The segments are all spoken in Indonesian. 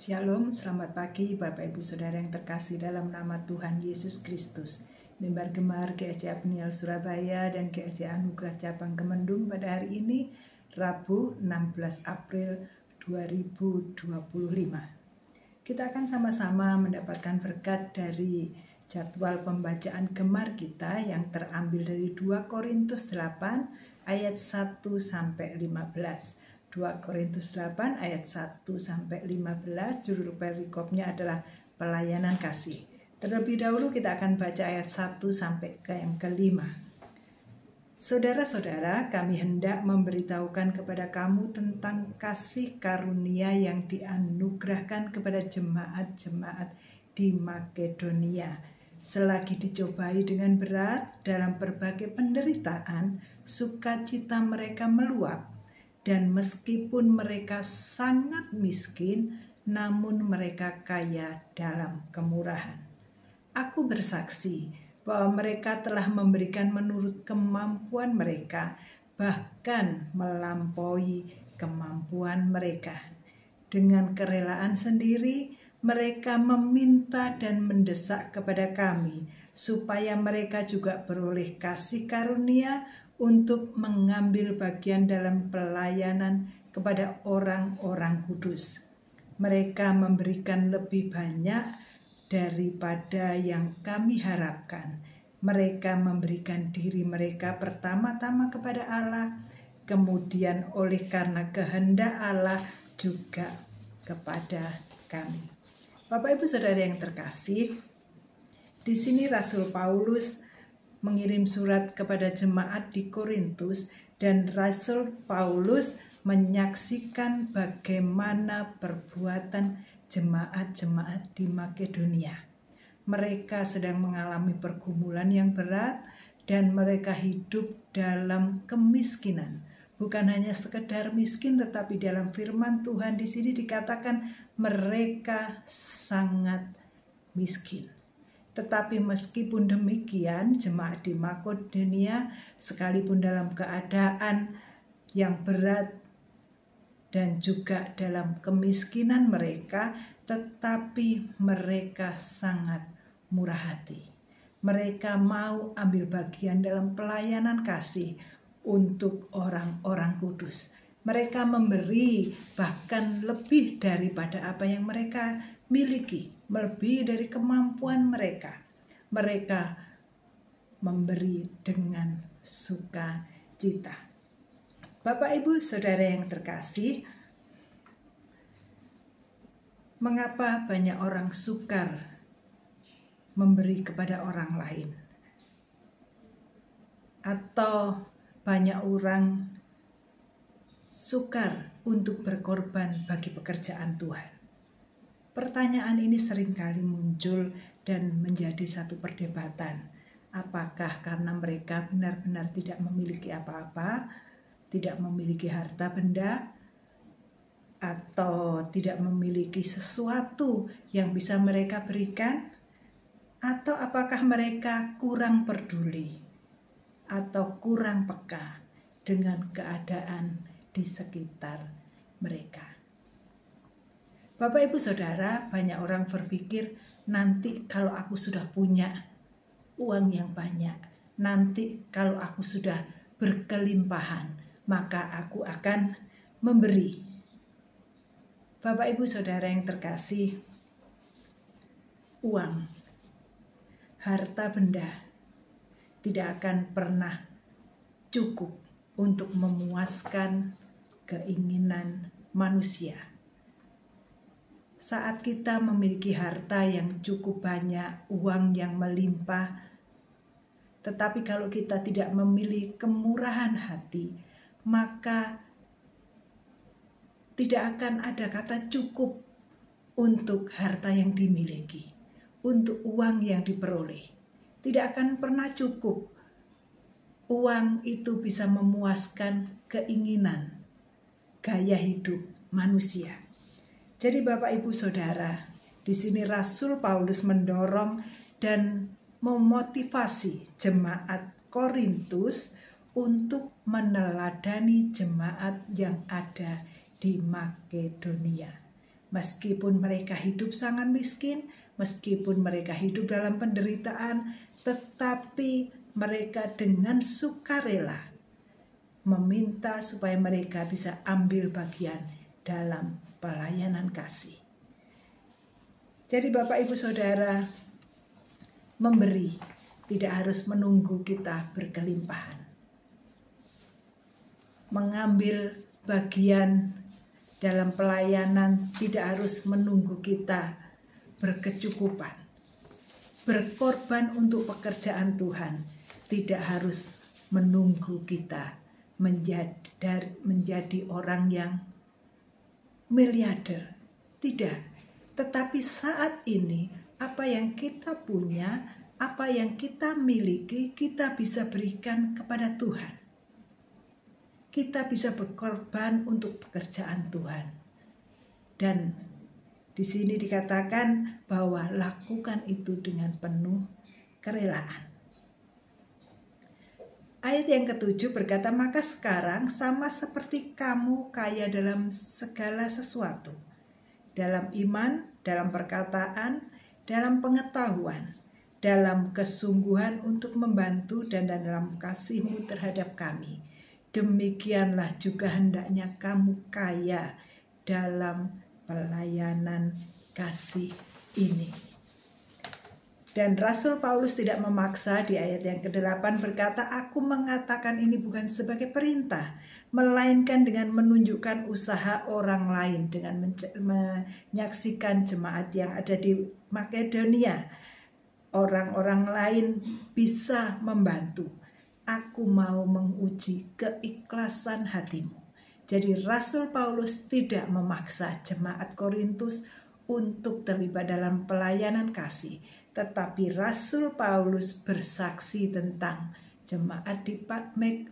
Shalom, selamat pagi Bapak Ibu Saudara yang terkasih dalam nama Tuhan Yesus Kristus. Mimbar Gemar GSC Abnial Surabaya dan GSC Anugerah Cabang Kemendung pada hari ini, Rabu 16 April 2025. Kita akan sama-sama mendapatkan berkat dari jadwal pembacaan Gemar kita yang terambil dari 2 Korintus 8 ayat 1 sampai 15. 2 Korintus 8 ayat 1 sampai 15, judul perikopnya adalah pelayanan kasih. Terlebih dahulu kita akan baca ayat 1 sampai ke yang kelima. Saudara-saudara, kami hendak memberitahukan kepada kamu tentang kasih karunia yang dianugerahkan kepada jemaat-jemaat di Makedonia. Selagi dicobai dengan berat dalam berbagai penderitaan, sukacita mereka meluap. Dan meskipun mereka sangat miskin, namun mereka kaya dalam kemurahan. Aku bersaksi bahwa mereka telah memberikan menurut kemampuan mereka, bahkan melampaui kemampuan mereka. Dengan kerelaan sendiri, mereka meminta dan mendesak kepada kami, supaya mereka juga beroleh kasih karunia untuk mengambil bagian dalam pelayanan kepada orang-orang kudus. Mereka memberikan lebih banyak daripada yang kami harapkan. Mereka memberikan diri mereka pertama-tama kepada Allah, kemudian oleh karena kehendak Allah juga kepada kami. Bapak Ibu Saudara yang terkasih, di sini Rasul Paulus mengirim surat kepada jemaat di Korintus, dan Rasul Paulus menyaksikan bagaimana perbuatan jemaat-jemaat di Makedonia. Mereka sedang mengalami pergumulan yang berat dan mereka hidup dalam kemiskinan. Bukan hanya sekedar miskin, tetapi dalam firman Tuhan di sini dikatakan mereka sangat miskin. Tetapi meskipun demikian, jemaat di Makedonia sekalipun dalam keadaan yang berat dan juga dalam kemiskinan mereka, tetapi mereka sangat murah hati. Mereka mau ambil bagian dalam pelayanan kasih untuk orang-orang kudus. Mereka memberi bahkan lebih daripada apa yang mereka miliki, melebihi dari kemampuan mereka. Mereka memberi dengan sukacita. Bapak Ibu Saudara yang terkasih, mengapa banyak orang sukar memberi kepada orang lain? Atau banyak orang sukar untuk berkorban bagi pekerjaan Tuhan? Pertanyaan ini seringkali muncul dan menjadi satu perdebatan. Apakah karena mereka benar-benar tidak memiliki apa-apa, tidak memiliki harta benda, atau tidak memiliki sesuatu yang bisa mereka berikan? Atau apakah mereka kurang peduli atau kurang peka dengan keadaan di sekitar mereka? Bapak Ibu Saudara, banyak orang berpikir nanti kalau aku sudah punya uang yang banyak, nanti kalau aku sudah berkelimpahan, maka aku akan memberi. Bapak Ibu Saudara yang terkasih, uang, harta benda tidak akan pernah cukup untuk memuaskan keinginan manusia. Saat kita memiliki harta yang cukup banyak, uang yang melimpah, tetapi kalau kita tidak memiliki kemurahan hati, maka tidak akan ada kata cukup untuk harta yang dimiliki, untuk uang yang diperoleh. Tidak akan pernah cukup. Uang itu bisa memuaskan keinginan, gaya hidup manusia. Jadi Bapak Ibu Saudara, di sini Rasul Paulus mendorong dan memotivasi jemaat Korintus untuk meneladani jemaat yang ada di Makedonia. Meskipun mereka hidup sangat miskin, meskipun mereka hidup dalam penderitaan, tetapi mereka dengan sukarela meminta supaya mereka bisa ambil bagian dalam pelayanan kasih. Jadi Bapak Ibu Saudara, memberi tidak harus menunggu kita berkelimpahan. Mengambil bagian dalam pelayanan tidak harus menunggu kita berkecukupan. Berkorban untuk pekerjaan Tuhan tidak harus menunggu kita menjadi orang yang miliarder. Tidak. Tetapi saat ini apa yang kita punya, apa yang kita miliki, kita bisa berikan kepada Tuhan. Kita bisa berkorban untuk pekerjaan Tuhan. Dan di sini dikatakan bahwa lakukan itu dengan penuh kerelaan. Ayat yang ke-7 berkata, maka sekarang sama seperti kamu kaya dalam segala sesuatu. Dalam iman, dalam perkataan, dalam pengetahuan, dalam kesungguhan untuk membantu dan dalam kasih-Mu terhadap kami. Demikianlah juga hendaknya kamu kaya dalam pelayanan kasih ini. Dan Rasul Paulus tidak memaksa. Di ayat yang ke-8 berkata, aku mengatakan ini bukan sebagai perintah, melainkan dengan menunjukkan usaha orang lain, dengan menyaksikan jemaat yang ada di Makedonia. Orang-orang lain bisa membantu. Aku mau menguji keikhlasan hatimu. Jadi Rasul Paulus tidak memaksa jemaat Korintus untuk terlibat dalam pelayanan kasih. Tetapi Rasul Paulus bersaksi tentang jemaat di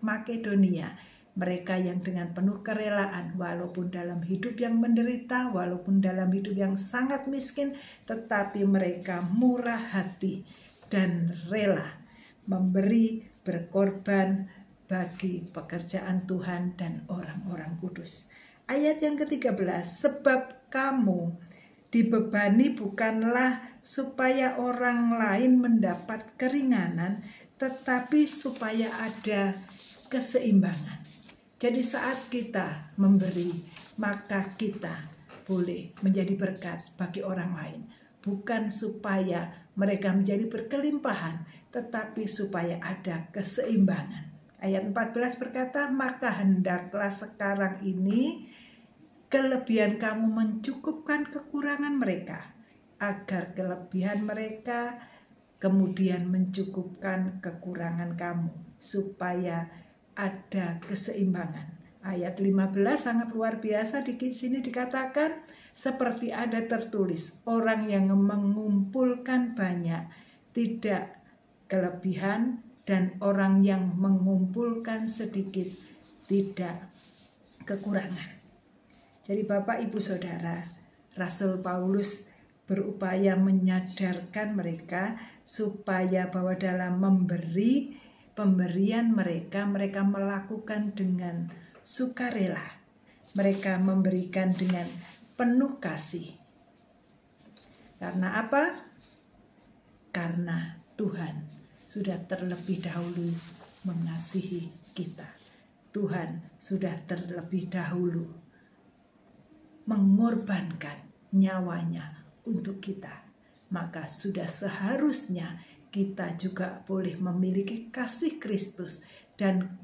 Makedonia. Mereka yang dengan penuh kerelaan, walaupun dalam hidup yang menderita, walaupun dalam hidup yang sangat miskin, tetapi mereka murah hati dan rela memberi, berkorban bagi pekerjaan Tuhan dan orang-orang kudus. Ayat yang ke-13, sebab kamu dibebani bukanlah supaya orang lain mendapat keringanan, tetapi supaya ada keseimbangan. Jadi saat kita memberi, maka kita boleh menjadi berkat bagi orang lain. Bukan supaya mereka menjadi berkelimpahan, tetapi supaya ada keseimbangan. Ayat 14 berkata, maka hendaklah sekarang ini kelebihan kamu mencukupkan kekurangan mereka, agar kelebihan mereka kemudian mencukupkan kekurangan kamu, supaya ada keseimbangan. Ayat 15 sangat luar biasa. Di sini dikatakan, seperti ada tertulis, orang yang mengumpulkan banyak tidak kelebihan, dan orang yang mengumpulkan sedikit tidak kekurangan. Jadi Bapak Ibu Saudara, Rasul Paulus berupaya menyadarkan mereka supaya bahwa dalam pemberian mereka melakukan dengan sukarela. Mereka memberikan dengan penuh kasih. Karena apa? Karena Tuhan sudah terlebih dahulu mengasihi kita. Tuhan sudah terlebih dahulu mengorbankan nyawanya untuk kita. Maka sudah seharusnya kita juga boleh memiliki kasih Kristus dan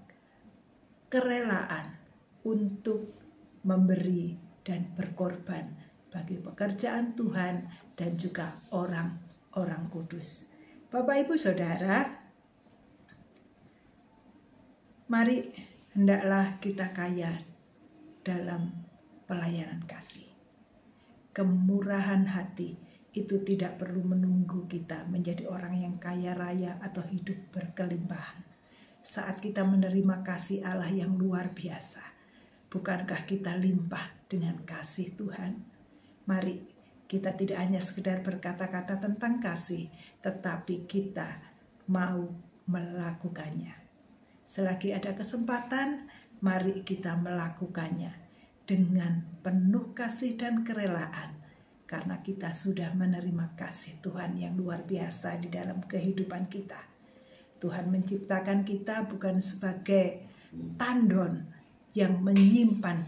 kerelaan untuk memberi dan berkorban bagi pekerjaan Tuhan dan juga orang-orang kudus. Bapak Ibu Saudara, mari hendaklah kita kaya dalam pelayanan kasih. Kemurahan hati itu tidak perlu menunggu kita menjadi orang yang kaya raya atau hidup berkelimpahan. Saat kita menerima kasih Allah yang luar biasa, bukankah kita limpah dengan kasih Tuhan? Mari kita tidak hanya sekedar berkata-kata tentang kasih, tetapi kita mau melakukannya. Selagi ada kesempatan, mari kita melakukannya. dengan penuh kasih dan kerelaan, karena kita sudah menerima kasih Tuhan yang luar biasa di dalam kehidupan kita. Tuhan menciptakan kita bukan sebagai tandon yang menyimpan,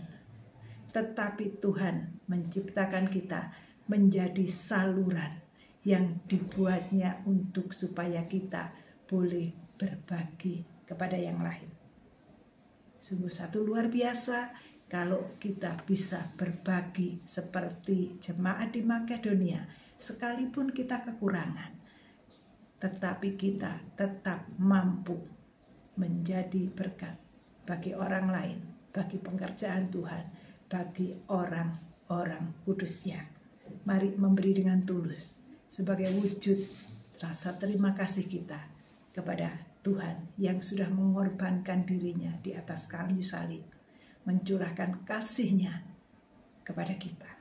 tetapi Tuhan menciptakan kita menjadi saluran yang dibuatnya untuk supaya kita boleh berbagi kepada yang lain. Sungguh satu luar biasa kalau kita bisa berbagi seperti jemaat di Makedonia, sekalipun kita kekurangan, tetapi kita tetap mampu menjadi berkat bagi orang lain, bagi pekerjaan Tuhan, bagi orang-orang kudusnya. Mari memberi dengan tulus sebagai wujud rasa terima kasih kita kepada Tuhan yang sudah mengorbankan dirinya di atas kayu salib, mencurahkan kasih-Nya kepada kita.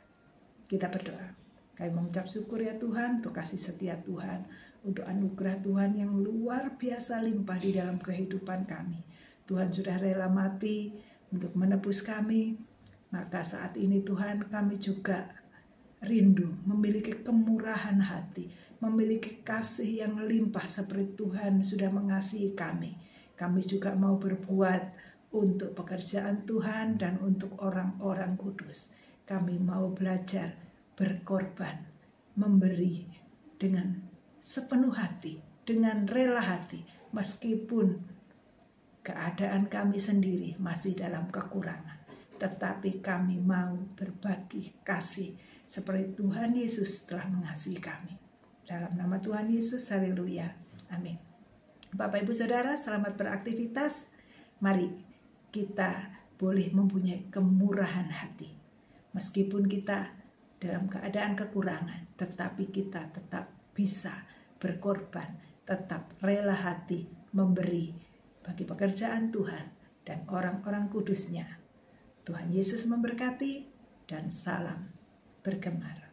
Kita berdoa. Kami mengucap syukur ya Tuhan untuk kasih setia Tuhan, untuk anugerah Tuhan yang luar biasa limpah di dalam kehidupan kami. Tuhan sudah rela mati untuk menebus kami, maka saat ini Tuhan kami juga rindu memiliki kemurahan hati, memiliki kasih yang limpah seperti Tuhan sudah mengasihi kami. Kami juga mau berbuat untuk pekerjaan Tuhan dan untuk orang-orang kudus. Kami mau belajar berkorban, memberi dengan sepenuh hati, dengan rela hati, meskipun keadaan kami sendiri masih dalam kekurangan. Tetapi kami mau berbagi kasih seperti Tuhan Yesus telah mengasihi kami. Dalam nama Tuhan Yesus, haleluya, amin. Bapak Ibu Saudara, selamat beraktivitas. Mari kita boleh mempunyai kemurahan hati. Meskipun kita dalam keadaan kekurangan, tetapi kita tetap bisa berkorban, tetap rela hati memberi bagi pekerjaan Tuhan dan orang-orang kudusnya. Tuhan Yesus memberkati dan salam bergemar.